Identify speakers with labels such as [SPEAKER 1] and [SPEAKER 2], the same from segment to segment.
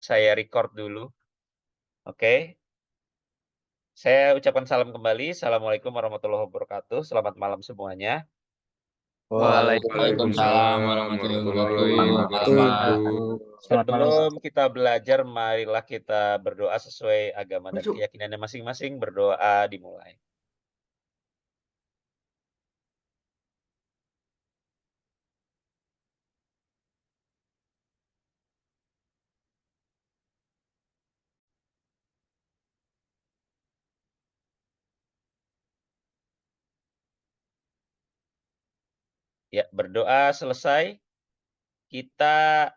[SPEAKER 1] Saya record dulu. Oke. Saya ucapkan salam kembali. Assalamualaikum warahmatullahi wabarakatuh. Selamat malam semuanya.
[SPEAKER 2] Waalaikumsalam warahmatullahi wabarakatuh.
[SPEAKER 1] Sebelum kita belajar, marilah kita berdoa sesuai agama dan keyakinannya masing-masing. Berdoa dimulai. Ya, berdoa selesai. Kita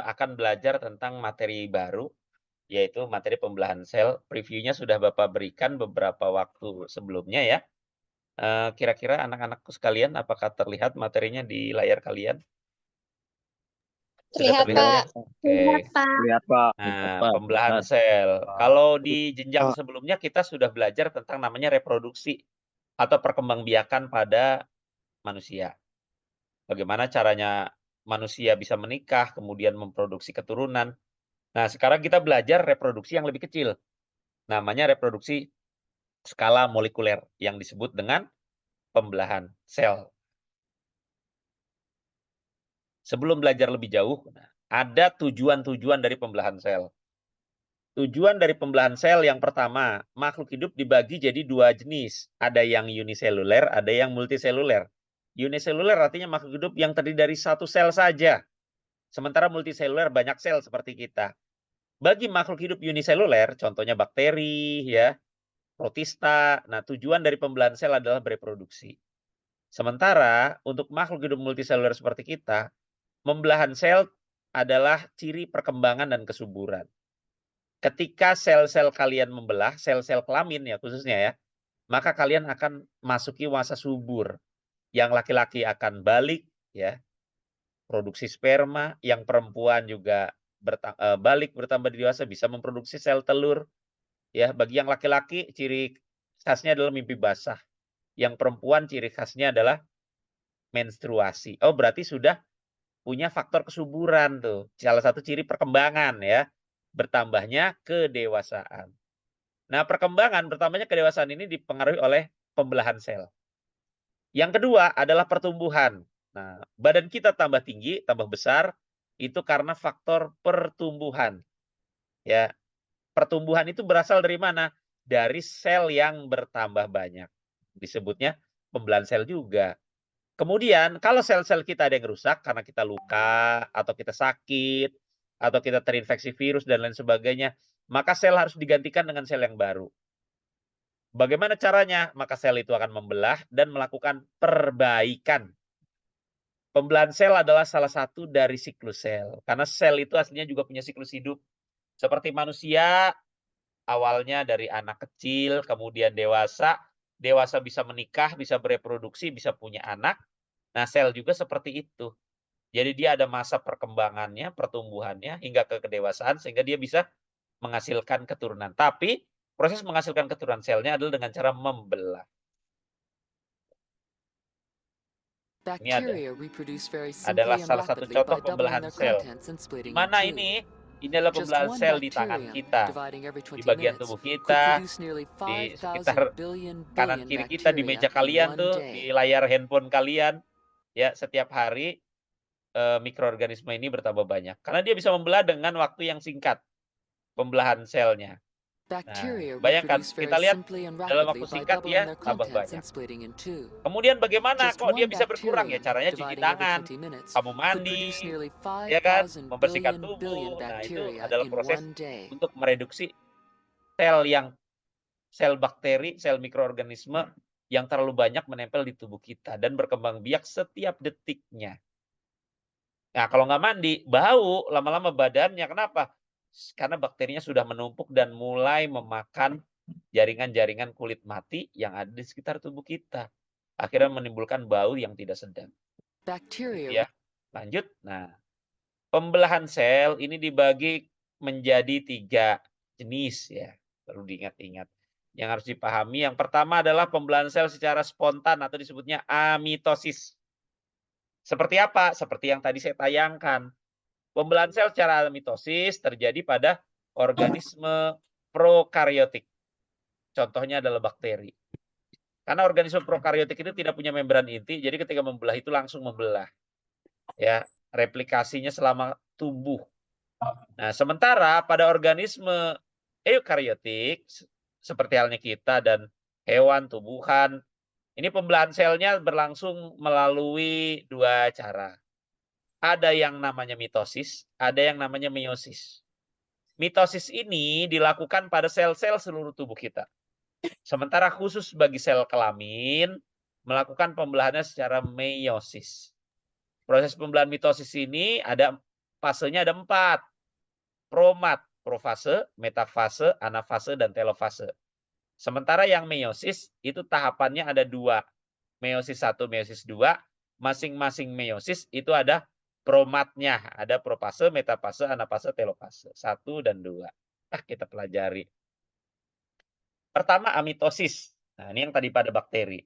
[SPEAKER 1] akan belajar tentang materi baru, yaitu materi pembelahan sel. Previewnya sudah Bapak berikan beberapa waktu sebelumnya ya. Kira-kira anak-anakku sekalian, apakah terlihat materinya di layar kalian? Sudah
[SPEAKER 3] Terlihat,
[SPEAKER 1] terlihat ya?
[SPEAKER 3] Pak.
[SPEAKER 1] Oke.
[SPEAKER 2] Lihat Pak.
[SPEAKER 1] Nah, pembelahan sel. Kalau di jenjang sebelumnya kita sudah belajar tentang namanya reproduksi atau perkembangbiakan pada manusia. Bagaimana caranya manusia bisa menikah, kemudian memproduksi keturunan. Nah, sekarang kita belajar reproduksi yang lebih kecil. Namanya reproduksi skala molekuler yang disebut dengan pembelahan sel. Sebelum belajar lebih jauh, ada tujuan-tujuan dari pembelahan sel. Tujuan dari pembelahan sel yang pertama, makhluk hidup dibagi jadi dua jenis. Ada yang uniseluler, ada yang multiseluler. Uniseluler artinya makhluk hidup yang terdiri dari satu sel saja. Sementara multiseluler banyak sel seperti kita. Bagi makhluk hidup uniseluler, contohnya bakteri, ya, protista. Nah, tujuan dari pembelahan sel adalah bereproduksi. Sementara untuk makhluk hidup multiseluler seperti kita, pembelahan sel adalah ciri perkembangan dan kesuburan. Ketika sel-sel kalian membelah, sel-sel kelamin ya khususnya ya, maka kalian akan masuki masa subur. Yang laki-laki akan balik ya, produksi sperma, yang perempuan juga balik bertambah dewasa bisa memproduksi sel telur. Ya, bagi yang laki-laki ciri khasnya adalah mimpi basah. Yang perempuan ciri khasnya adalah menstruasi. Oh, berarti sudah punya faktor kesuburan tuh. Salah satu ciri perkembangan ya, bertambahnya kedewasaan. Nah, perkembangan bertambahnya kedewasaan ini dipengaruhi oleh pembelahan sel. Yang kedua adalah pertumbuhan. Nah, badan kita tambah tinggi, tambah besar, itu karena faktor pertumbuhan. Ya, pertumbuhan itu berasal dari mana? Dari sel yang bertambah banyak. Disebutnya pembelahan sel juga. Kemudian, kalau sel-sel kita ada yang rusak karena kita luka, atau kita sakit, atau kita terinfeksi virus, dan lain sebagainya, maka sel harus digantikan dengan sel yang baru. Bagaimana caranya? Maka sel itu akan membelah dan melakukan perbaikan. Pembelahan sel adalah salah satu dari siklus sel. Karena sel itu aslinya juga punya siklus hidup. Seperti manusia, awalnya dari anak kecil, kemudian dewasa. Dewasa bisa menikah, bisa bereproduksi, bisa punya anak. Nah, sel juga seperti itu. Jadi dia ada masa perkembangannya, pertumbuhannya, hingga ke kedewasaan, sehingga dia bisa menghasilkan keturunan. Tapi proses menghasilkan keturunan selnya adalah dengan cara membelah. Ini adalah salah satu contoh pembelahan sel. Mana ini? Ini adalah pembelahan sel di tangan kita, di bagian tubuh kita, di sekitar kanan kiri kita, di meja kalian tuh, di layar handphone kalian. Ya, setiap hari mikroorganisme ini bertambah banyak. Karena dia bisa membelah dengan waktu yang singkat, pembelahan selnya. Nah, bayangkan, kita lihat dalam waktu singkat dia tambah banyak. Kemudian bagaimana kok dia bisa berkurang ya? Caranya cuci tangan, kamu mandi, ya kan, membersihkan tubuh. Nah, itu adalah proses untuk mereduksi sel bakteri, sel mikroorganisme yang terlalu banyak menempel di tubuh kita dan berkembang biak setiap detiknya. Nah, kalau nggak mandi, bau lama-lama badannya. Kenapa? Karena bakterinya sudah menumpuk dan mulai memakan jaringan-jaringan kulit mati yang ada di sekitar tubuh kita. Akhirnya menimbulkan bau yang tidak sedap. Ya, lanjut. Nah, pembelahan sel ini dibagi menjadi 3 jenis ya. Perlu diingat-ingat. Yang harus dipahami, yang pertama adalah pembelahan sel secara spontan atau disebutnya amitosis. Seperti apa? Seperti yang tadi saya tayangkan. Pembelahan sel secara mitosis terjadi pada organisme prokariotik. Contohnya adalah bakteri. Karena organisme prokariotik itu tidak punya membran inti, jadi ketika membelah itu langsung membelah. Ya, replikasinya selama tumbuh. Nah, sementara pada organisme eukariotik seperti halnya kita dan hewan, tumbuhan, ini pembelahan selnya berlangsung melalui dua cara. Ada yang namanya mitosis, ada yang namanya meiosis. Mitosis ini dilakukan pada sel-sel seluruh tubuh kita. Sementara khusus bagi sel kelamin, melakukan pembelahannya secara meiosis. Proses pembelahan mitosis ini fasenya ada 4. Promat, profase, metafase, anafase, dan telofase. Sementara yang meiosis itu tahapannya ada 2. Meiosis 1, meiosis 2. Masing-masing meiosis itu ada promatnya. Ada profase, metafase, anafase, telofase. 1 dan 2. Kita pelajari. Pertama, amitosis. Nah, ini yang tadi pada bakteri.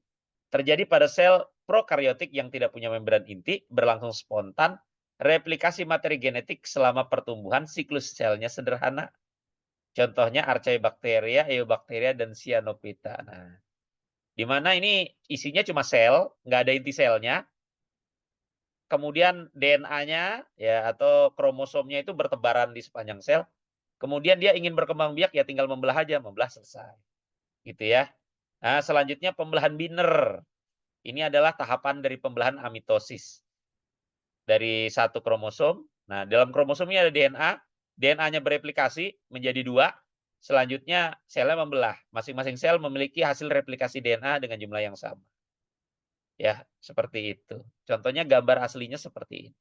[SPEAKER 1] Terjadi pada sel prokariotik yang tidak punya membran inti, berlangsung spontan, replikasi materi genetik selama pertumbuhan, siklus selnya sederhana. Contohnya Archaebacteria, Eubacteria, dan Cyanophyta. Nah, di mana ini isinya cuma sel, nggak ada inti selnya. Kemudian DNA ya atau kromosomnya itu bertebaran di sepanjang sel. Kemudian dia ingin berkembang biak ya tinggal membelah aja, membelah selesai. Gitu ya. Nah, selanjutnya pembelahan binder. Ini adalah tahapan dari pembelahan amitosis. Dari satu kromosom. Nah, dalam kromosom ini ada DNA. DNA-nya bereplikasi menjadi 2. Selanjutnya selnya membelah. Masing-masing sel memiliki hasil replikasi DNA dengan jumlah yang sama. Ya, seperti itu. Contohnya gambar aslinya seperti ini.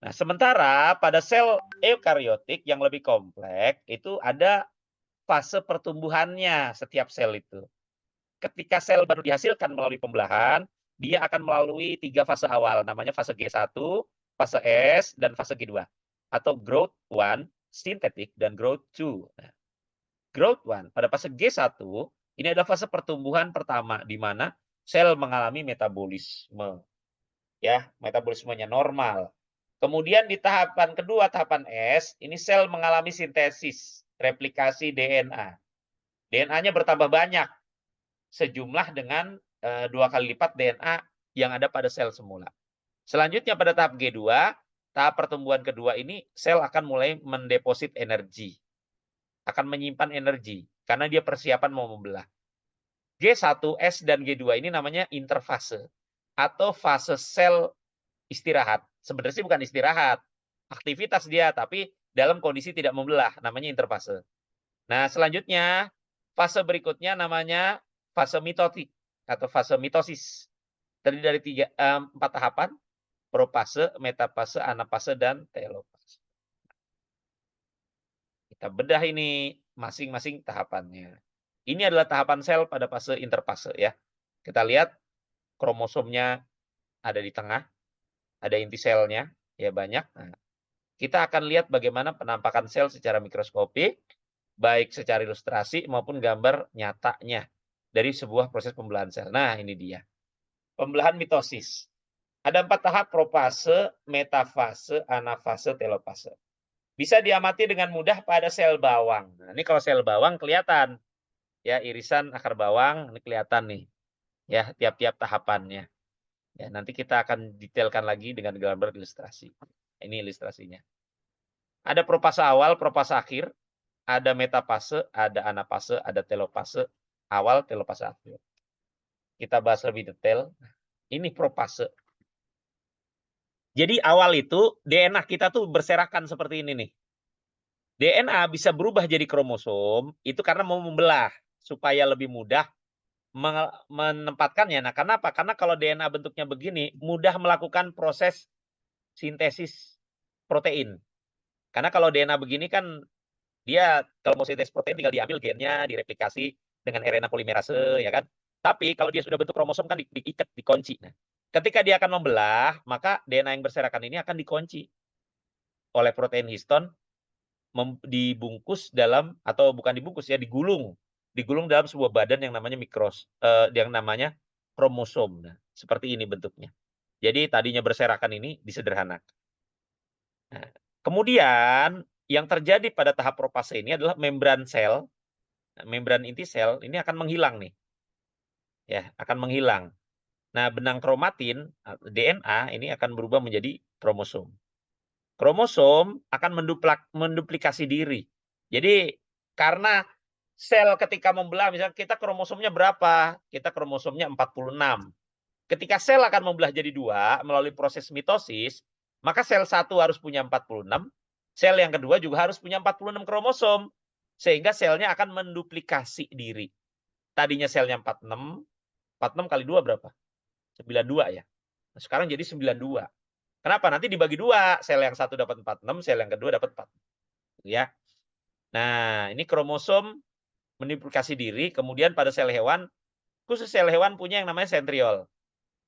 [SPEAKER 1] Nah, sementara pada sel eukariotik yang lebih kompleks itu ada fase pertumbuhannya setiap sel itu. Ketika sel baru dihasilkan melalui pembelahan, dia akan melalui 3 fase awal, namanya fase G1, fase S, dan fase G2. Atau growth 1, synthetic, dan growth 2. Nah, growth 1, pada fase G1, ini adalah fase pertumbuhan pertama, di mana sel mengalami metabolisme. Ya, metabolismenya normal. Kemudian di tahapan kedua, tahapan S, ini sel mengalami sintesis, replikasi DNA. DNA-nya bertambah banyak, sejumlah dengan 2 kali lipat DNA yang ada pada sel semula. Selanjutnya pada tahap G2, tahap pertumbuhan kedua ini, sel akan mulai mendeposit energi. Akan menyimpan energi, karena dia persiapan mau membelah. G1, S, dan G2 ini namanya interfase, atau fase sel istirahat. Sebenarnya bukan istirahat, aktivitas dia, tapi dalam kondisi tidak membelah, namanya interfase. Nah, selanjutnya, fase berikutnya namanya fase mitotik atau fase mitosis. Terdiri dari 4 tahapan, profase, metafase, anafase, dan telofase. Kita bedah ini masing-masing tahapannya. Ini adalah tahapan sel pada fase interfase ya. Kita lihat kromosomnya ada di tengah, ada inti selnya, ya banyak. Nah, kita akan lihat bagaimana penampakan sel secara mikroskopik, baik secara ilustrasi maupun gambar nyatanya dari sebuah proses pembelahan sel. Nah, ini dia. Pembelahan mitosis. Ada 4 tahap, profase, metafase, anafase, telofase. Bisa diamati dengan mudah pada sel bawang. Nah, ini kalau sel bawang kelihatan. Ya, irisan akar bawang, ini kelihatan nih. Ya, tiap-tiap tahapannya. Ya, nanti kita akan detailkan lagi dengan gambar ilustrasi. Ini ilustrasinya. Ada profase awal, profase akhir. Ada metafase, ada anafase, ada telofase awal, telofase akhir. Kita bahas lebih detail. Ini profase. Jadi awal itu DNA kita tuh berserakan seperti ini nih. DNA bisa berubah jadi kromosom itu karena mau membelah supaya lebih mudah menempatkannya. Nah, kenapa? Karena kalau DNA bentuknya begini, mudah melakukan proses sintesis protein. Karena kalau DNA begini kan dia kalau mau sintesis protein tinggal diambil gennya, direplikasi dengan RNA polimerase, ya kan? Tapi kalau dia sudah bentuk kromosom kan diikat, dikunci. Nah, ketika dia akan membelah, maka DNA yang berserakan ini akan dikunci oleh protein histon, dibungkus dalam, atau bukan dibungkus ya, digulung dalam sebuah badan yang namanya yang namanya kromosom. Nah, seperti ini bentuknya. Jadi tadinya berserakan ini disederhanakan. Nah, kemudian yang terjadi pada tahap propase ini adalah membran sel, membran inti sel ini akan menghilang nih. Ya, akan menghilang. Nah, benang kromatin DNA ini akan berubah menjadi kromosom. Kromosom akan menduplikasi diri. Jadi karena sel ketika membelah, misalnya kita kromosomnya berapa? Kita kromosomnya 46. Ketika sel akan membelah jadi 2 melalui proses mitosis, maka sel 1 harus punya 46, sel yang kedua juga harus punya 46 kromosom. Sehingga selnya akan menduplikasi diri. Tadinya selnya 46, 46 kali 2 berapa? 92 ya. Nah, sekarang jadi 92. Kenapa? Nanti dibagi 2, sel yang satu dapat 46, sel yang kedua dapat 4. Ya. Nah, ini kromosom menduplikasi diri, kemudian pada sel hewan, khusus sel hewan punya yang namanya sentriol.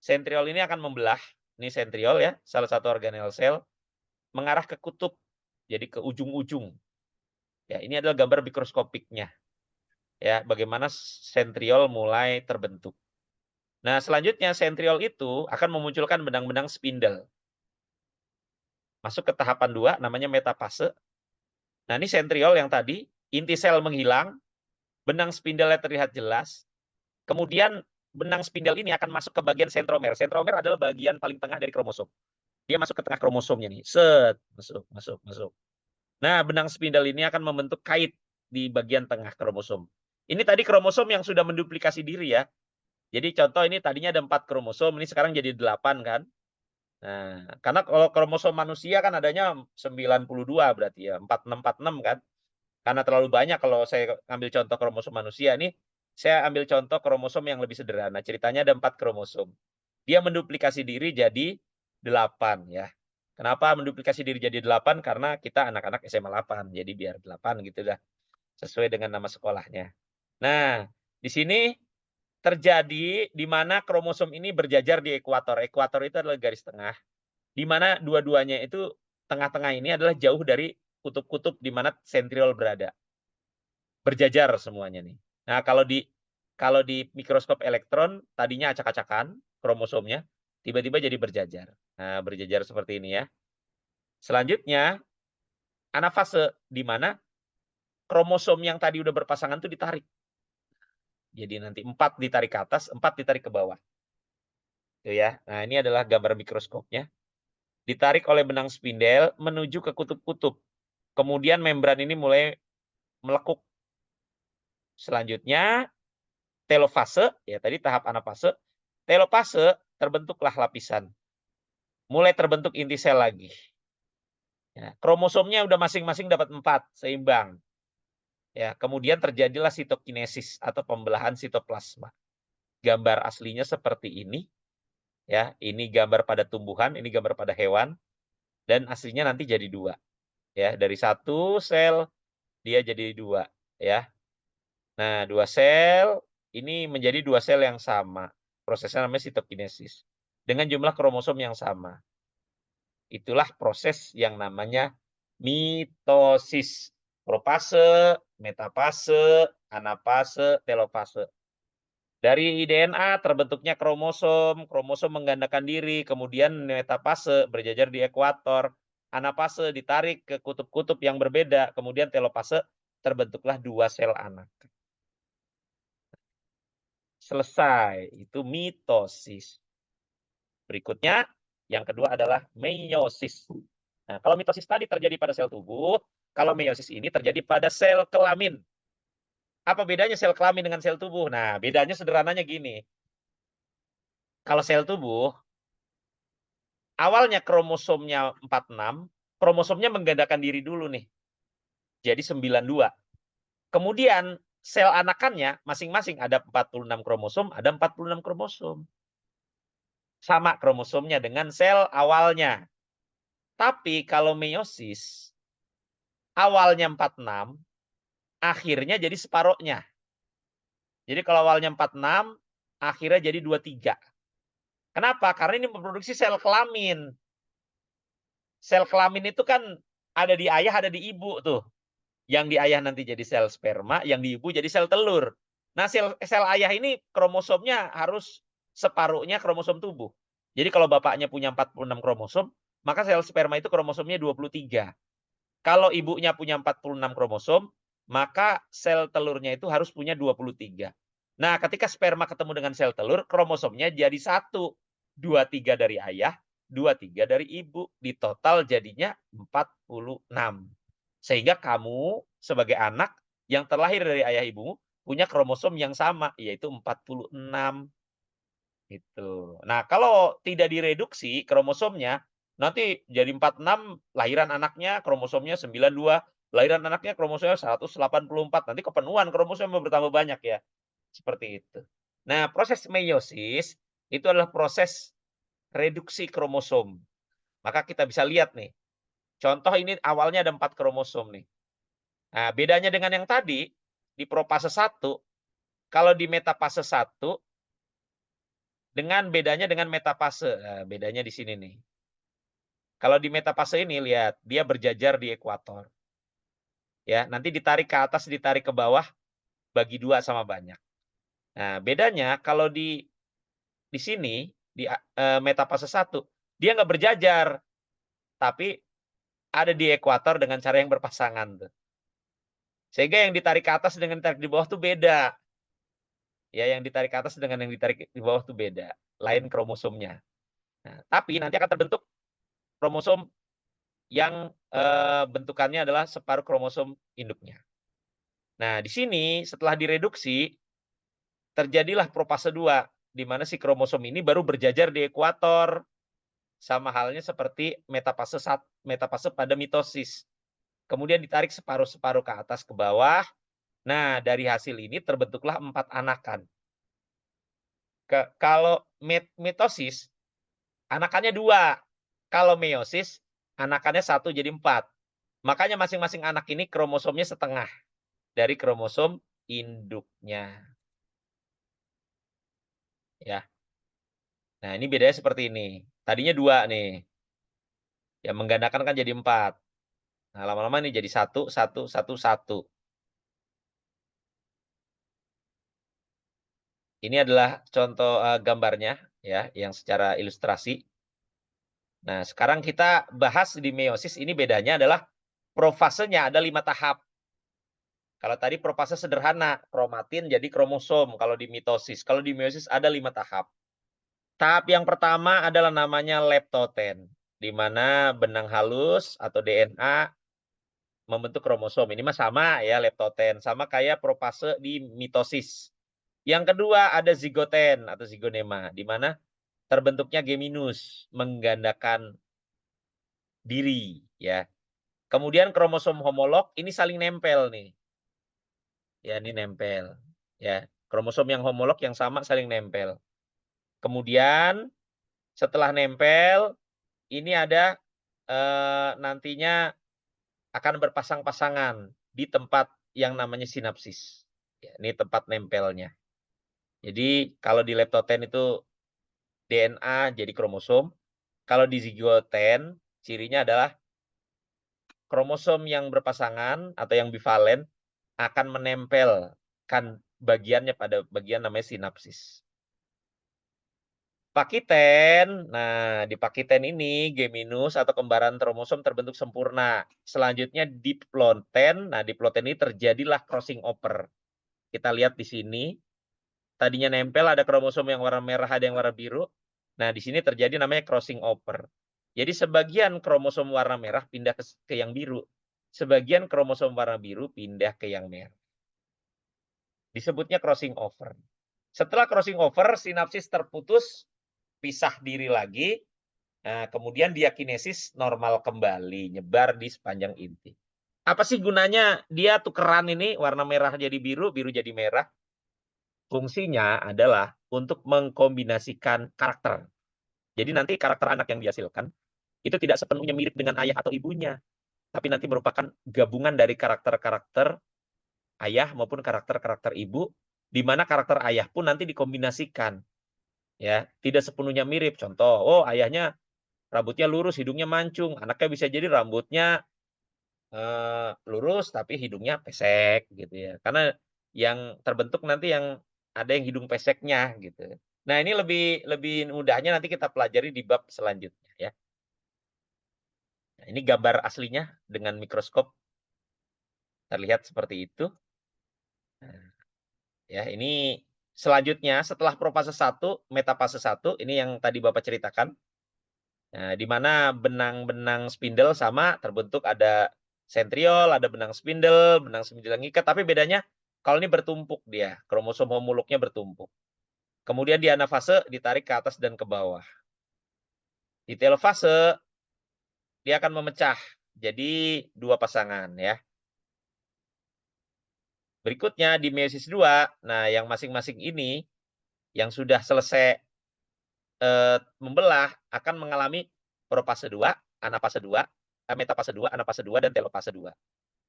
[SPEAKER 1] Sentriol ini akan membelah, ini sentriol ya, salah satu organel sel, mengarah ke kutub, jadi ke ujung-ujung. Ya, ini adalah gambar mikroskopiknya. Ya, bagaimana sentriol mulai terbentuk. Nah, selanjutnya sentriol itu akan memunculkan benang-benang spindle. Masuk ke tahapan 2, namanya metafase. Nah, ini sentriol yang tadi, inti sel menghilang, benang spindle terlihat jelas. Kemudian benang spindle ini akan masuk ke bagian sentromer. Sentromer adalah bagian paling tengah dari kromosom. Dia masuk ke tengah kromosomnya nih. Set, masuk. Nah, benang spindle ini akan membentuk kait di bagian tengah kromosom. Ini tadi kromosom yang sudah menduplikasi diri ya. Jadi contoh ini tadinya ada 4 kromosom, ini sekarang jadi 8 kan. Nah, karena kalau kromosom manusia kan adanya 92 berarti ya, 46 kan. Karena terlalu banyak kalau saya ambil contoh kromosom manusia ini, saya ambil contoh kromosom yang lebih sederhana. Ceritanya ada 4 kromosom. Dia menduplikasi diri jadi 8 ya. Kenapa menduplikasi diri jadi 8? Karena kita anak-anak SMA 8. Jadi biar 8 gitu dah. Sesuai dengan nama sekolahnya. Nah, di sini terjadi di mana kromosom ini berjajar di ekuator. Ekuator itu adalah garis tengah. Di mana dua-duanya itu tengah-tengah ini adalah jauh dari kutub-kutub di mana sentriol berada. Berjajar semuanya nih. Nah, kalau di mikroskop elektron tadinya acak-acakan kromosomnya, tiba-tiba jadi berjajar. Nah, berjajar seperti ini ya. Selanjutnya anafase di mana kromosom yang tadi udah berpasangan itu ditarik. Jadi nanti 4 ditarik ke atas, 4 ditarik ke bawah. Itu ya. Nah, ini adalah gambar mikroskopnya. Ditarik oleh benang spindel menuju ke kutub-kutub. Kemudian membran ini mulai melekuk. Selanjutnya telofase, ya tadi tahap anafase. Telofase terbentuklah lapisan. Mulai terbentuk inti sel lagi. Ya, kromosomnya udah masing-masing dapat 4, seimbang. Ya, kemudian terjadilah sitokinesis atau pembelahan sitoplasma. Gambar aslinya seperti ini. Ya, ini gambar pada tumbuhan, ini gambar pada hewan, dan aslinya nanti jadi 2. Ya, dari 1 sel dia jadi 2. Ya, nah 2 sel ini menjadi 2 sel yang sama. Prosesnya namanya sitokinesis dengan jumlah kromosom yang sama. Itulah proses yang namanya mitosis. Propase, metafase, anafase, telofase. Dari DNA terbentuknya kromosom, kromosom menggandakan diri, kemudian metafase berjajar di ekuator, anafase ditarik ke kutub-kutub yang berbeda, kemudian telofase terbentuklah 2 sel anak. Selesai, itu mitosis. Berikutnya, yang kedua adalah meiosis. Nah, kalau mitosis tadi terjadi pada sel tubuh, kalau meiosis ini terjadi pada sel kelamin. Apa bedanya sel kelamin dengan sel tubuh? Nah, bedanya sederhananya gini. Kalau sel tubuh, awalnya kromosomnya 46, kromosomnya menggandakan diri dulu nih. Jadi 92. Kemudian sel anakannya masing-masing ada 46 kromosom, ada 46 kromosom. Sama kromosomnya dengan sel awalnya. Tapi kalau meiosis, awalnya 46, akhirnya jadi separohnya. Jadi kalau awalnya 46, akhirnya jadi 23. Kenapa? Karena ini memproduksi sel kelamin. Sel kelamin itu kan ada di ayah, ada di ibu tuh. Yang di ayah nanti jadi sel sperma, yang di ibu jadi sel telur. Nah, sel ayah ini kromosomnya harus separuhnya kromosom tubuh. Jadi kalau bapaknya punya 46 kromosom, maka sel sperma itu kromosomnya 23. Kalau ibunya punya 46 kromosom, maka sel telurnya itu harus punya 23. Nah, ketika sperma ketemu dengan sel telur, kromosomnya jadi 1. 23 dari ayah, 23 dari ibu. Di total jadinya 46. Sehingga kamu sebagai anak yang terlahir dari ayah ibumu punya kromosom yang sama, yaitu 46. Gitu. Nah, kalau tidak direduksi kromosomnya, nanti jadi 46, lahiran anaknya kromosomnya 92, lahiran anaknya kromosomnya 184, nanti kepenuhan kromosom bertambah banyak ya. Seperti itu. Nah, proses meiosis itu adalah proses reduksi kromosom. Maka kita bisa lihat nih, contoh ini awalnya ada 4 kromosom nih. Nah, bedanya dengan yang tadi, di profase 1, kalau di metafase 1, bedanya dengan metafase. Nah, bedanya di sini nih. Kalau di metafase ini lihat, dia berjajar di ekuator. Ya, nanti ditarik ke atas, ditarik ke bawah, bagi 2 sama banyak. Nah, bedanya kalau di sini di metafase 1, dia nggak berjajar, tapi ada di ekuator dengan cara yang berpasangan tuh. Sehingga yang ditarik ke atas dengan ditarik di bawah tuh beda. Ya, yang ditarik ke atas dengan yang ditarik di bawah tuh beda, lain kromosomnya. Nah, tapi nanti akan terbentuk kromosom yang bentukannya adalah separuh kromosom induknya. Nah, di sini setelah direduksi terjadilah profase 2, di mana si kromosom ini baru berjajar di ekuator. Sama halnya seperti metafase pada mitosis. Kemudian ditarik separuh-separuh ke atas ke bawah. Nah, dari hasil ini terbentuklah 4 anakan. Kalau mitosis, anakannya 2. Kalau meiosis, anakannya 1 jadi 4. Makanya masing-masing anak ini kromosomnya setengah dari kromosom induknya. Ya. Nah, ini bedanya seperti ini. Tadinya 2 nih. Ya, menggandakan kan jadi 4. Nah, lama-lama nih jadi 1, 1, 1, 1. Ini adalah contoh gambarnya ya, yang secara ilustrasi. Nah, sekarang kita bahas di meiosis, ini bedanya adalah profasenya ada 5 tahap. Kalau tadi profase sederhana, kromatin jadi kromosom kalau di mitosis. Kalau di meiosis ada 5 tahap. Tahap yang pertama adalah namanya leptoten, di mana benang halus atau DNA membentuk kromosom. Ini mah sama ya, leptoten, sama kayak profase di mitosis. Yang kedua ada zigoten atau zigonema, di mana terbentuknya geminus, menggandakan diri ya. Kemudian kromosom homolog ini saling nempel nih. Ya, ini nempel. Ya, kromosom yang homolog yang sama saling nempel. Kemudian setelah nempel ini ada nantinya akan berpasang-pasangan di tempat yang namanya sinapsis. Ya, ini tempat nempelnya. Jadi kalau di leptoten itu DNA jadi kromosom. Kalau di zigoten cirinya adalah kromosom yang berpasangan atau yang bivalen akan menempelkan bagiannya pada bagian namanya sinapsis. Pakiten, nah di pakiten ini geminus atau kembaran kromosom terbentuk sempurna. Selanjutnya diploten, nah diploten ini terjadilah crossing over. Kita lihat di sini, tadinya nempel ada kromosom yang warna merah, ada yang warna biru. Nah di sini terjadi namanya crossing over. Jadi sebagian kromosom warna merah pindah ke yang biru. Sebagian kromosom warna biru pindah ke yang merah. Disebutnya crossing over. Setelah crossing over, sinapsis terputus, pisah diri lagi. Nah, kemudian diakinesis normal kembali, nyebar di sepanjang inti. Apa sih gunanya dia tukeran ini, warna merah jadi biru, biru jadi merah? Fungsinya adalah untuk mengkombinasikan karakter. Jadi nanti karakter anak yang dihasilkan itu tidak sepenuhnya mirip dengan ayah atau ibunya, tapi nanti merupakan gabungan dari karakter-karakter ayah maupun karakter-karakter ibu, di mana karakter ayah pun nanti dikombinasikan. Ya, tidak sepenuhnya mirip. Contoh, oh ayahnya rambutnya lurus, hidungnya mancung, anaknya bisa jadi rambutnya lurus tapi hidungnya pesek gitu ya. Karena yang terbentuk nanti yang ada yang hidung peseknya gitu. Nah, ini lebih mudahnya nanti kita pelajari di bab selanjutnya ya. Nah, ini gambar aslinya dengan mikroskop terlihat seperti itu. Nah, ya, ini selanjutnya setelah profase 1, metafase 1, ini yang tadi Bapak ceritakan. Nah, di mana benang-benang spindle sama terbentuk ada sentriol, ada benang spindle yang ngikat, tapi bedanya kalau ini bertumpuk dia, kromosom homolognya bertumpuk. Kemudian di anafase ditarik ke atas dan ke bawah. Di telofase dia akan memecah jadi 2 pasangan ya. Berikutnya di meiosis 2, nah yang masing-masing ini yang sudah selesai membelah akan mengalami profase 2, anafase 2, metafase 2, anafase 2, dan telofase 2.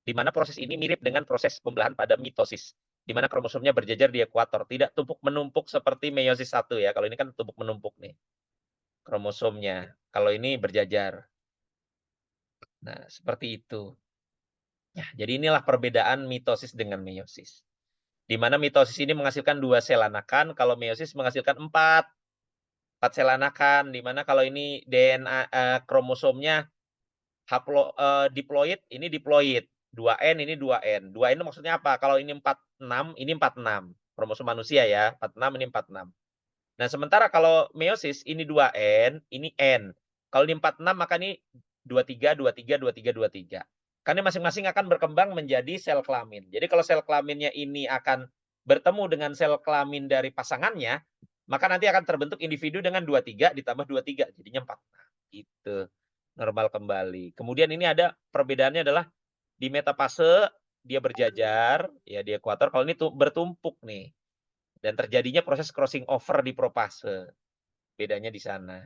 [SPEAKER 1] Di mana proses ini mirip dengan proses pembelahan pada mitosis, di mana kromosomnya berjajar di ekuator, tidak tumpuk menumpuk seperti meiosis 1 ya. Kalau ini kan tumpuk menumpuk nih kromosomnya. Kalau ini berjajar. Nah, seperti itu. Ya, jadi inilah perbedaan mitosis dengan meiosis. Di mana mitosis ini menghasilkan 2 sel anakan, kalau meiosis menghasilkan 4 sel anakan, di mana kalau ini DNA kromosomnya diploid, ini diploid. 2N ini 2N. 2N itu maksudnya apa? Kalau ini 46, ini 46. Kromosom manusia ya, 46 ini 46. Nah, sementara kalau meiosis ini 2N, ini N. Kalau ini 46 maka ini 23, 23, 23, 23. Karena masing-masing akan berkembang menjadi sel kelamin. Jadi kalau sel kelaminnya ini akan bertemu dengan sel kelamin dari pasangannya, maka nanti akan terbentuk individu dengan 23 ditambah 23, jadinya 46. Gitu. Normal kembali. Kemudian ini ada perbedaannya adalah di metafase dia berjajar ya di ekuator, kalau ini tuh bertumpuk nih. Dan terjadinya proses crossing over di profase. Bedanya di sana.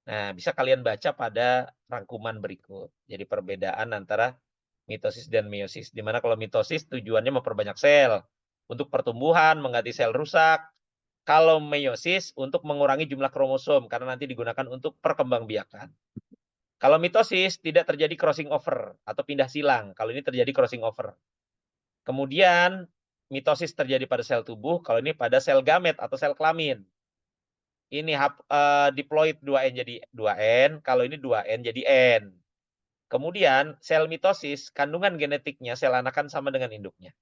[SPEAKER 1] Nah, bisa kalian baca pada rangkuman berikut. Jadi perbedaan antara mitosis dan meiosis. Di mana kalau mitosis tujuannya memperbanyak sel untuk pertumbuhan, mengganti sel rusak. Kalau meiosis untuk mengurangi jumlah kromosom karena nanti digunakan untuk perkembangbiakan. Kalau mitosis tidak terjadi crossing over atau pindah silang. Kalau ini terjadi crossing over. Kemudian mitosis terjadi pada sel tubuh, kalau ini pada sel gamet atau sel kelamin. Ini diploid 2N jadi 2N, kalau ini 2N jadi N. Kemudian sel mitosis kandungan genetiknya sel anakan sama dengan induknya.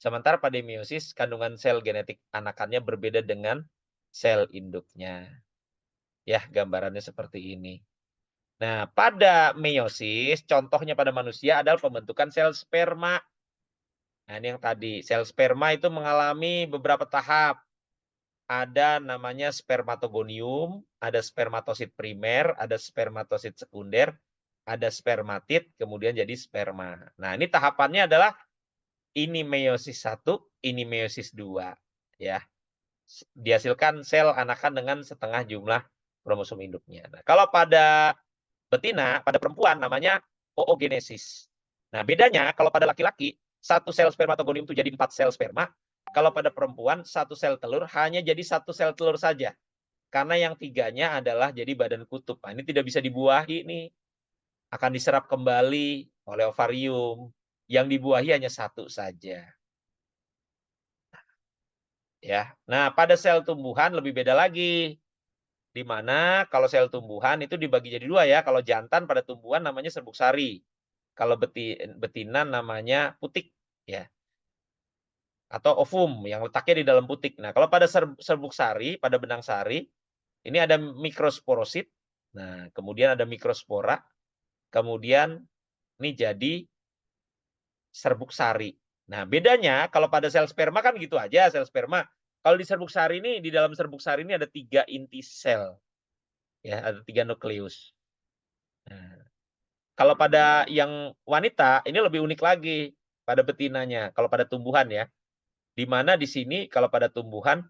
[SPEAKER 1] Sementara pada meiosis kandungan sel genetik anakannya berbeda dengan sel induknya. Ya, gambarannya seperti ini. Nah, pada meiosis, contohnya pada manusia adalah pembentukan sel sperma. Nah, ini yang tadi, sel sperma itu mengalami beberapa tahap. Ada namanya spermatogonium, ada spermatosit primer, ada spermatosit sekunder, ada spermatid, kemudian jadi sperma. Nah, ini tahapannya adalah ini meiosis 1, ini meiosis 2. Ya. Dihasilkan sel anakan dengan setengah jumlah kromosom induknya. Nah, kalau pada betina, pada perempuan namanya oogenesis. Nah, bedanya kalau pada laki-laki, satu sel spermatogonium itu jadi 4 sel sperma. Kalau pada perempuan, satu sel telur hanya jadi 1 sel telur saja. Karena yang 3-nya adalah jadi badan kutub. Nah, ini tidak bisa dibuahi nih. Akan diserap kembali oleh ovarium. Yang dibuahi hanya 1 saja. Ya. Nah, pada sel tumbuhan lebih beda lagi. Di mana kalau sel tumbuhan itu dibagi jadi 2 ya. Kalau jantan pada tumbuhan namanya serbuk sari. Kalau betina namanya putik ya. Atau ovum yang letaknya di dalam putik. Nah, kalau pada serbuk sari, pada benang sari, ini ada mikrosporosit. Nah, kemudian ada mikrospora. Kemudian ini jadi serbuk sari. Nah, bedanya kalau pada sel sperma kan gitu aja, sel sperma. Kalau di serbuk sari ini, di dalam serbuk sari ini ada 3 inti sel. Ya, ada 3 nukleus. Nah, kalau pada yang wanita, ini lebih unik lagi pada betinanya. Kalau pada tumbuhan ya. Di mana di sini kalau pada tumbuhan,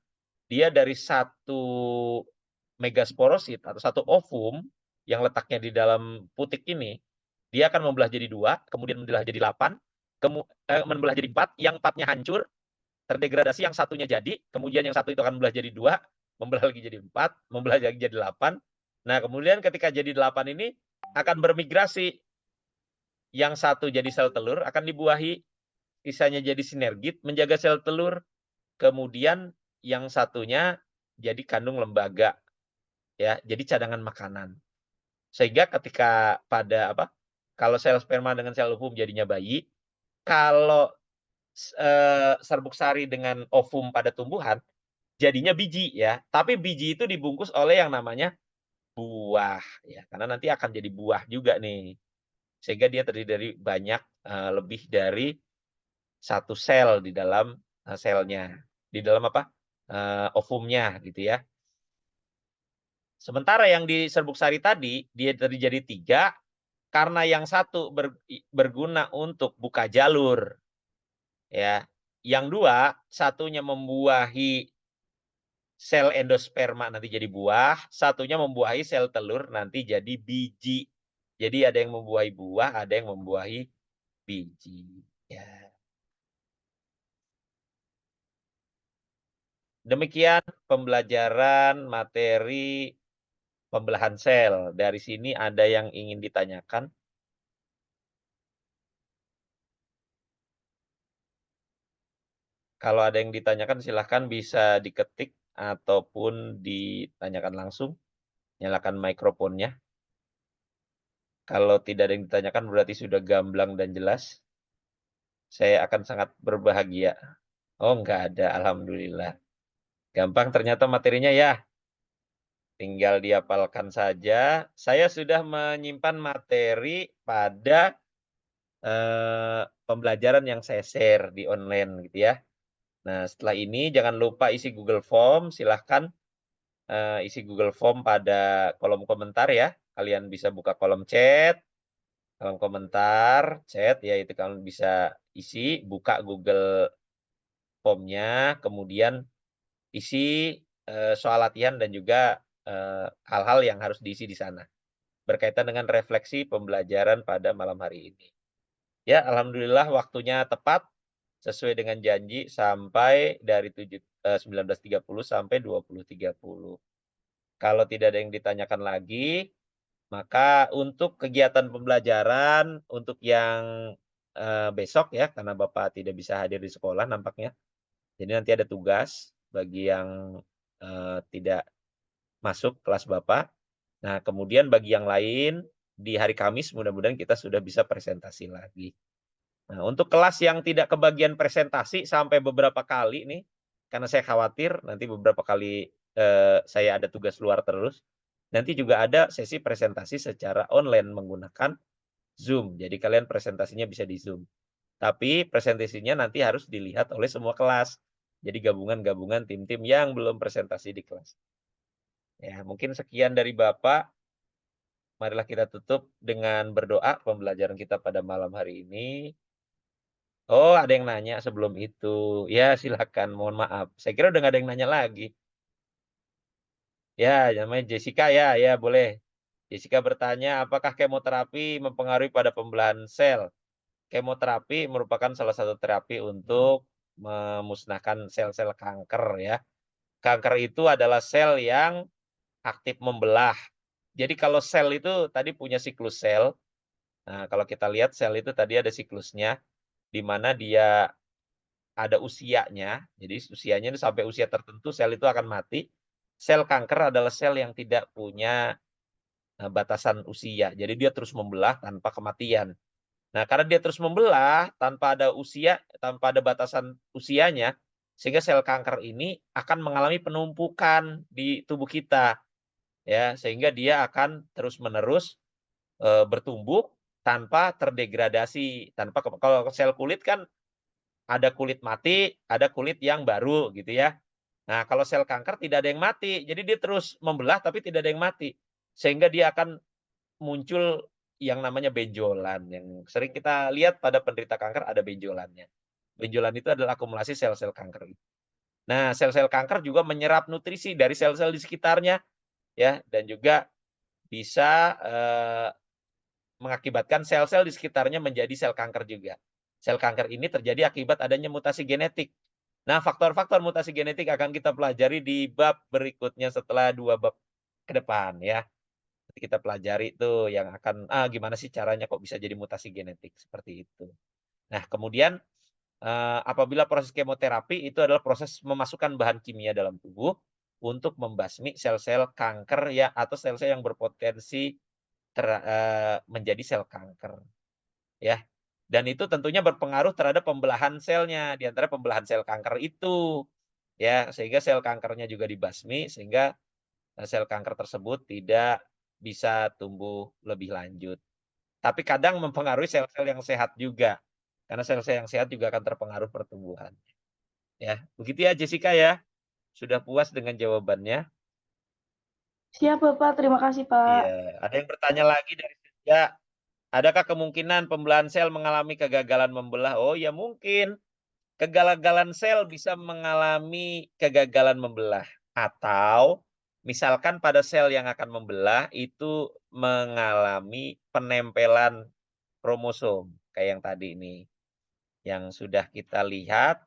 [SPEAKER 1] dia dari 1 megasporosit atau 1 ovum yang letaknya di dalam putik ini, dia akan membelah jadi 2, kemudian membelah jadi 8, membelah jadi 4, yang 4-nya hancur, terdegradasi, yang satunya jadi, kemudian yang satu itu akan membelah jadi 2, membelah lagi jadi 4, membelah lagi jadi 8. Nah, kemudian ketika jadi 8 ini akan bermigrasi. Yang satu jadi sel telur akan dibuahi, sisanya jadi sinergit menjaga sel telur, kemudian yang satunya jadi kandung lembaga ya, jadi cadangan makanan. Sehingga ketika pada kalau sel sperma dengan sel ovum jadinya bayi, kalau serbuk sari dengan ovum pada tumbuhan jadinya biji ya, tapi biji itu dibungkus oleh yang namanya buah ya, karena nanti akan jadi buah juga nih. Sehingga dia terdiri dari banyak, lebih dari satu sel di dalam, selnya, di dalam ovumnya gitu ya. Sementara yang di serbuk sari tadi, dia tadi jadi 3, karena yang satu berguna untuk buka jalur, ya. Yang 2, satunya membuahi sel endosperma nanti jadi buah, satunya membuahi sel telur nanti jadi biji. Jadi ada yang membuahi buah, ada yang membuahi biji, ya. Demikian pembelajaran materi pembelahan sel. Dari sini ada yang ingin ditanyakan? Kalau ada yang ditanyakan silahkan bisa diketik ataupun ditanyakan langsung. Nyalakan mikrofonnya. Kalau tidak ada yang ditanyakan berarti sudah gamblang dan jelas. Saya akan sangat berbahagia. Oh, enggak ada, alhamdulillah. Gampang ternyata materinya ya. Tinggal dihafalkan saja. Saya sudah menyimpan materi pada pembelajaran yang saya share di online gitu ya. Nah, setelah ini jangan lupa isi Google Form, silahkan isi Google Form pada kolom komentar ya. Kalian bisa buka kolom chat, kolom komentar, chat ya, itu kalian bisa isi, buka Google Form-nya, kemudian isi soal latihan dan juga hal-hal yang harus diisi di sana berkaitan dengan refleksi pembelajaran pada malam hari ini. Ya, alhamdulillah waktunya tepat sesuai dengan janji sampai dari 19.30 sampai 20.30. Kalau tidak ada yang ditanyakan lagi, maka untuk kegiatan pembelajaran untuk yang besok ya, karena Bapak tidak bisa hadir di sekolah nampaknya. Jadi nanti ada tugas bagi yang tidak masuk kelas Bapak. Nah, kemudian bagi yang lain di hari Kamis mudah-mudahan kita sudah bisa presentasi lagi. Nah, untuk kelas yang tidak kebagian presentasi sampai beberapa kali nih, karena saya khawatir nanti beberapa kali saya ada tugas luar terus, nanti juga ada sesi presentasi secara online menggunakan Zoom. Jadi kalian presentasinya bisa di Zoom. Tapi presentasinya nanti harus dilihat oleh semua kelas. Jadi gabungan-gabungan tim-tim yang belum presentasi di kelas. Ya, mungkin sekian dari Bapak. Marilah kita tutup dengan berdoa pembelajaran kita pada malam hari ini. Oh, ada yang nanya sebelum itu. Ya, silakan. Mohon maaf. Saya kira udah nggak ada yang nanya lagi. Ya, namanya Jessica ya, ya boleh. Jessica bertanya, apakah kemoterapi mempengaruhi pada pembelahan sel? Kemoterapi merupakan salah satu terapi untuk memusnahkan sel-sel kanker ya. Kanker itu adalah sel yang aktif membelah. Jadi kalau sel itu tadi punya siklus sel. Nah, kalau kita lihat sel itu tadi ada siklusnya, di mana dia ada usianya. Jadi usianya itu sampai usia tertentu sel itu akan mati. Sel kanker adalah sel yang tidak punya batasan usia. Jadi dia terus membelah tanpa kematian. Nah, karena dia terus membelah tanpa ada usia, tanpa ada batasan usianya, sehingga sel kanker ini akan mengalami penumpukan di tubuh kita, ya, sehingga dia akan terus-menerus bertumbuh tanpa terdegradasi, tanpa kalau sel kulit kan ada kulit mati, ada kulit yang baru gitu ya. Nah, kalau sel kanker tidak ada yang mati, jadi dia terus membelah tapi tidak ada yang mati. Sehingga dia akan muncul yang namanya benjolan, yang sering kita lihat pada penderita kanker ada benjolannya. Benjolan itu adalah akumulasi sel-sel kanker. Nah, sel-sel kanker juga menyerap nutrisi dari sel-sel di sekitarnya ya, dan juga bisa mengakibatkan sel-sel di sekitarnya menjadi sel kanker juga. Sel kanker ini terjadi akibat adanya mutasi genetik. Nah, faktor-faktor mutasi genetik akan kita pelajari di bab berikutnya setelah 2 bab ke depan ya. Nanti kita pelajari tuh yang akan, gimana sih caranya kok bisa jadi mutasi genetik, seperti itu. Nah, kemudian, apabila proses kemoterapi itu adalah proses memasukkan bahan kimia dalam tubuh untuk membasmi sel-sel kanker ya atau sel-sel yang berpotensi menjadi sel kanker. Ya. Dan itu tentunya berpengaruh terhadap pembelahan selnya, di antara pembelahan sel kanker itu. Ya, sehingga sel kankernya juga dibasmi, sehingga sel kanker tersebut tidak bisa tumbuh lebih lanjut. Tapi kadang mempengaruhi sel-sel yang sehat juga. Karena sel-sel yang sehat juga akan terpengaruh pertumbuhan. Ya, begitu ya Jessica ya. Sudah puas dengan jawabannya?
[SPEAKER 3] Siap, Bapak. Terima kasih, Pak.
[SPEAKER 1] Iya. Ada yang bertanya lagi dari Senja? Adakah kemungkinan pembelahan sel mengalami kegagalan membelah? Oh ya mungkin. Kegagalan sel bisa mengalami kegagalan membelah. Atau misalkan pada sel yang akan membelah itu mengalami penempelan kromosom. Kayak yang tadi ini. Yang sudah kita lihat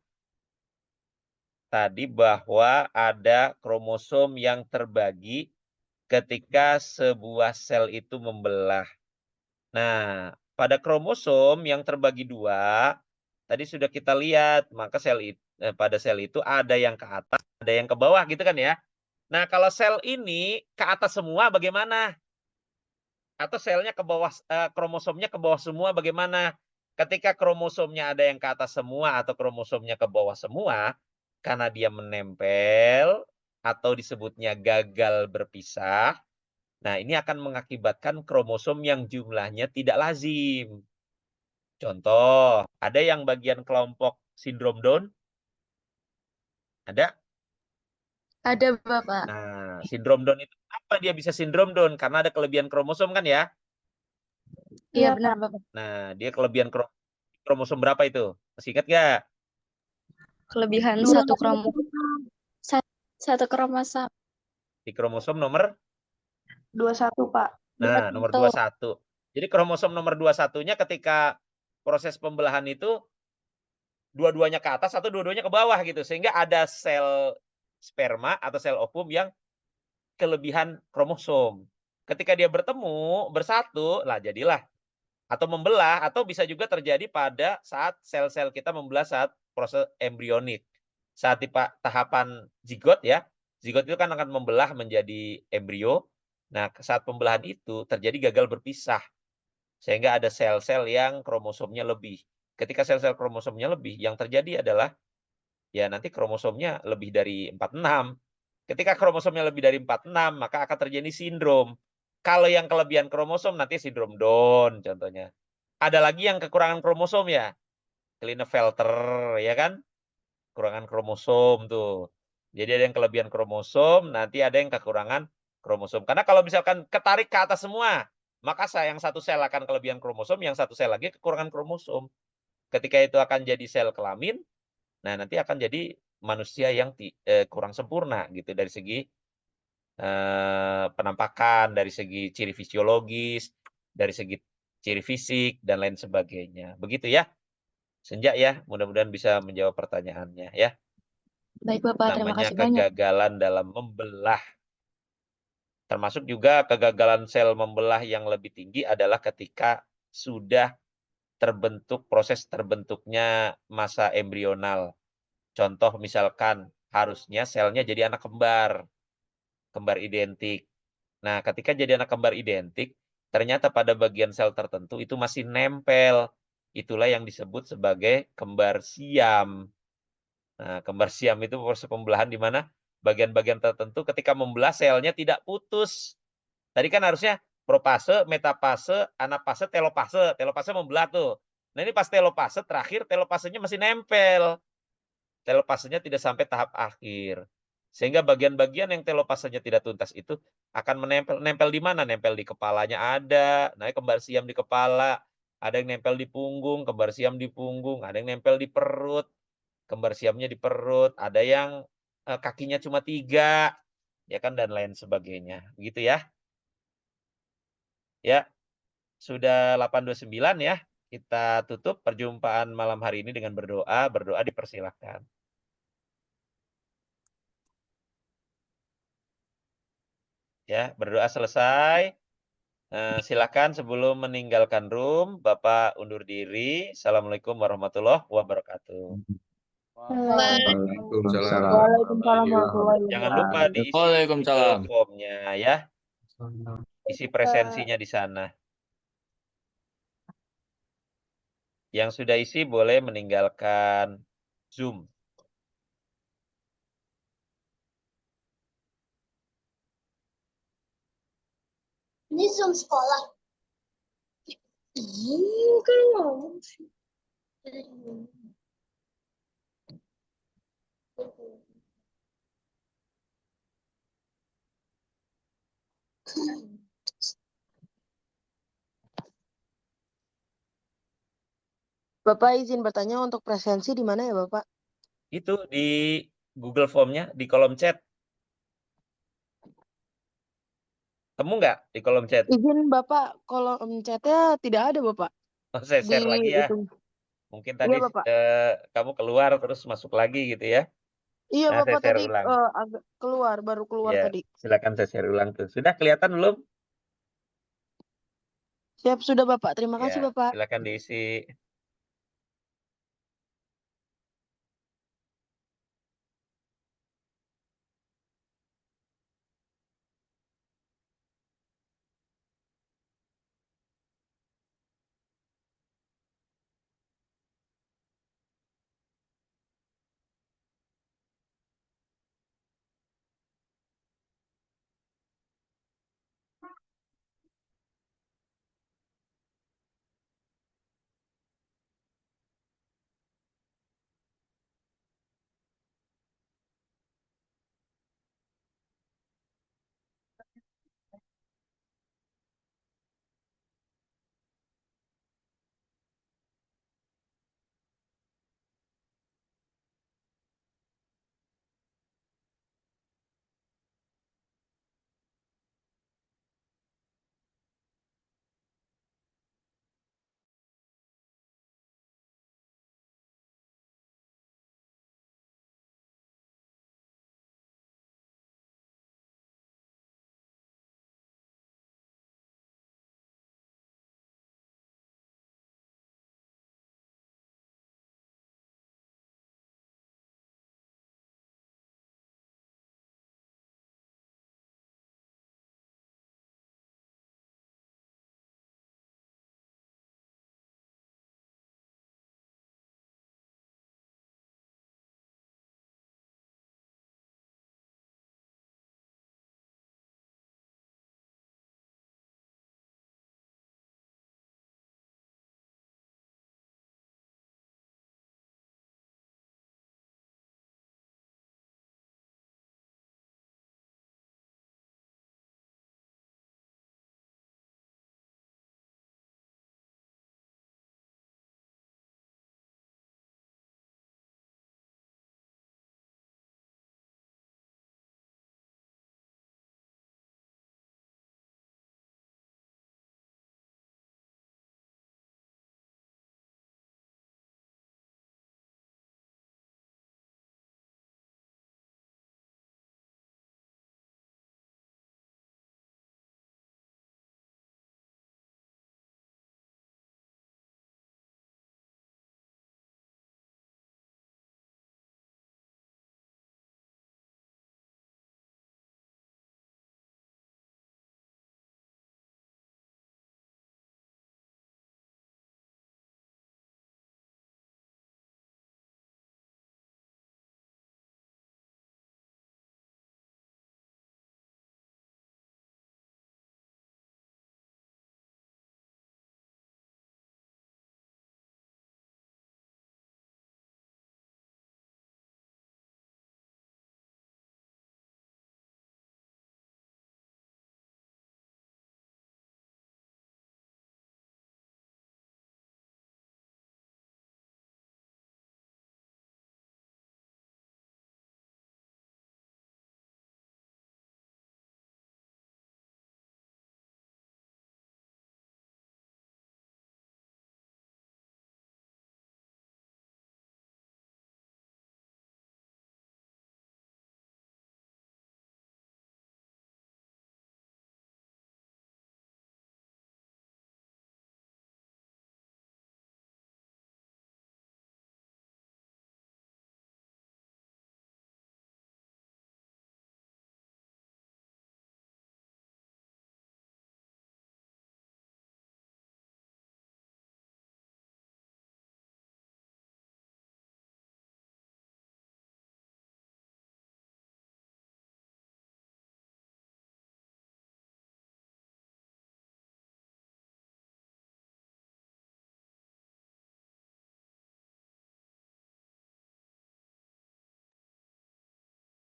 [SPEAKER 1] tadi bahwa ada kromosom yang terbagi ketika sebuah sel itu membelah. Nah, pada kromosom yang terbagi dua, tadi sudah kita lihat, maka pada sel itu ada yang ke atas, ada yang ke bawah gitu kan ya. Nah, kalau sel ini ke atas semua bagaimana? Atau selnya ke bawah, kromosomnya ke bawah semua bagaimana? Ketika kromosomnya ada yang ke atas semua atau kromosomnya ke bawah semua, karena dia menempel atau disebutnya gagal berpisah, nah ini akan mengakibatkan kromosom yang jumlahnya tidak lazim. Contoh, ada yang bagian kelompok sindrom Down? Ada?
[SPEAKER 4] Ada, Bapak.
[SPEAKER 1] Nah, sindrom Down itu apa dia bisa sindrom Down? Karena ada kelebihan kromosom kan ya?
[SPEAKER 4] Iya, benar, Bapak.
[SPEAKER 1] Nah, dia kelebihan kromosom berapa itu? Masih ingat nggak?
[SPEAKER 4] Kelebihan satu kromosom.
[SPEAKER 1] Di kromosom nomor?
[SPEAKER 3] 21, Pak.
[SPEAKER 1] Nah, nomor 21. Jadi kromosom nomor 21-nya ketika proses pembelahan itu dua-duanya ke atas atau dua-duanya ke bawah gitu. Sehingga ada sel sperma atau sel ovum yang kelebihan kromosom. Ketika dia bertemu, bersatu, lah jadilah. Atau membelah, atau bisa juga terjadi pada saat sel-sel kita membelah saat proses embrionik. Saat di tahapan zigot ya, zigot itu kan akan membelah menjadi embrio. Nah, saat pembelahan itu terjadi gagal berpisah. Sehingga ada sel-sel yang kromosomnya lebih. Ketika sel-sel kromosomnya lebih, yang terjadi adalah ya nanti kromosomnya lebih dari 46. Ketika kromosomnya lebih dari 46, maka akan terjadi sindrom. Kalau yang kelebihan kromosom nanti sindrom Down contohnya. Ada lagi yang kekurangan kromosom ya. Klinefelter ya kan? Kekurangan kromosom tuh. Jadi ada yang kelebihan kromosom, nanti ada yang kekurangan kromosom. Karena kalau misalkan ketarik ke atas semua, maka yang satu sel akan kelebihan kromosom, yang satu sel lagi kekurangan kromosom. Ketika itu akan jadi sel kelamin, nah nanti akan jadi manusia yang kurang sempurna gitu dari segi penampakan, dari segi ciri fisiologis, dari segi ciri fisik dan lain sebagainya. Begitu ya. Senja ya, mudah-mudahan bisa menjawab pertanyaannya ya.
[SPEAKER 4] Baik, Bapak. Terima
[SPEAKER 1] Namanya
[SPEAKER 4] kasih banyak.
[SPEAKER 1] kegagalan dalam membelah. Termasuk juga kegagalan sel membelah yang lebih tinggi adalah ketika sudah terbentuk proses terbentuknya masa embrional. Contoh misalkan harusnya selnya jadi anak kembar identik. Nah, ketika jadi anak kembar identik, ternyata pada bagian sel tertentu itu masih nempel. Itulah yang disebut sebagai kembar siam. Nah, kembar siam itu proses pembelahan di mana bagian-bagian tertentu ketika membelah selnya tidak putus. Tadi kan harusnya propase, metafase, anafase, telopase. Telopase membelah tuh. Nah, ini pas telopase terakhir, telopasenya masih nempel. Telopasenya tidak sampai tahap akhir. Sehingga bagian-bagian yang telopasenya tidak tuntas itu akan menempel. Nempel di mana? Nempel di kepalanya ada. Nah, kembar siam di kepala. Ada yang nempel di punggung, kembar siam di punggung. Ada yang nempel di perut, kembar siamnya di perut. Ada yang kakinya cuma 3. Ya kan, dan lain sebagainya. Begitu ya. Ya, sudah 8.29 ya. Kita tutup perjumpaan malam hari ini dengan berdoa. Berdoa dipersilahkan. Ya, berdoa selesai. Silakan sebelum meninggalkan room, Bapak undur diri. Assalamualaikum warahmatullahi wabarakatuh.
[SPEAKER 2] Waalaikumsalam.
[SPEAKER 3] Waalaikumsalam warahmatullahi
[SPEAKER 1] Jangan lupa
[SPEAKER 3] wabarakatuh.
[SPEAKER 1] diisi itu
[SPEAKER 2] Waalaikumsalam.
[SPEAKER 1] formnya ya. isi presensinya di sana. Yang sudah isi boleh meninggalkan Zoom.
[SPEAKER 5] Ini Zoom sekolah. Kan ngomong sih.
[SPEAKER 6] Bapak izin bertanya untuk presensi di mana ya Bapak?
[SPEAKER 1] Itu di Google Form-nya, di kolom chat. Temu nggak di kolom chat?
[SPEAKER 6] Izin Bapak, kolom chatnya tidak ada Bapak.
[SPEAKER 1] Oh, saya share lagi ya.
[SPEAKER 6] Itu.
[SPEAKER 1] Mungkin
[SPEAKER 6] Iya
[SPEAKER 1] tadi
[SPEAKER 6] Bapak.
[SPEAKER 1] kamu keluar terus masuk lagi gitu ya.
[SPEAKER 6] Iya
[SPEAKER 1] Nah, saya
[SPEAKER 6] Bapak
[SPEAKER 1] share
[SPEAKER 6] tadi
[SPEAKER 1] ulang.
[SPEAKER 6] agak keluar, baru keluar
[SPEAKER 1] Ya,
[SPEAKER 6] tadi.
[SPEAKER 1] silakan saya share ulang tuh. Sudah kelihatan belum?
[SPEAKER 6] Siap sudah Bapak, terima
[SPEAKER 1] Ya,
[SPEAKER 6] kasih Bapak.
[SPEAKER 1] silakan diisi.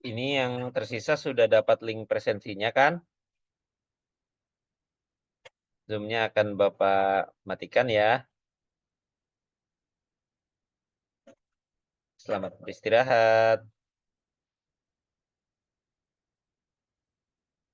[SPEAKER 1] Ini yang tersisa sudah dapat link presensinya kan? Zoom-nya akan Bapak matikan ya. Selamat beristirahat.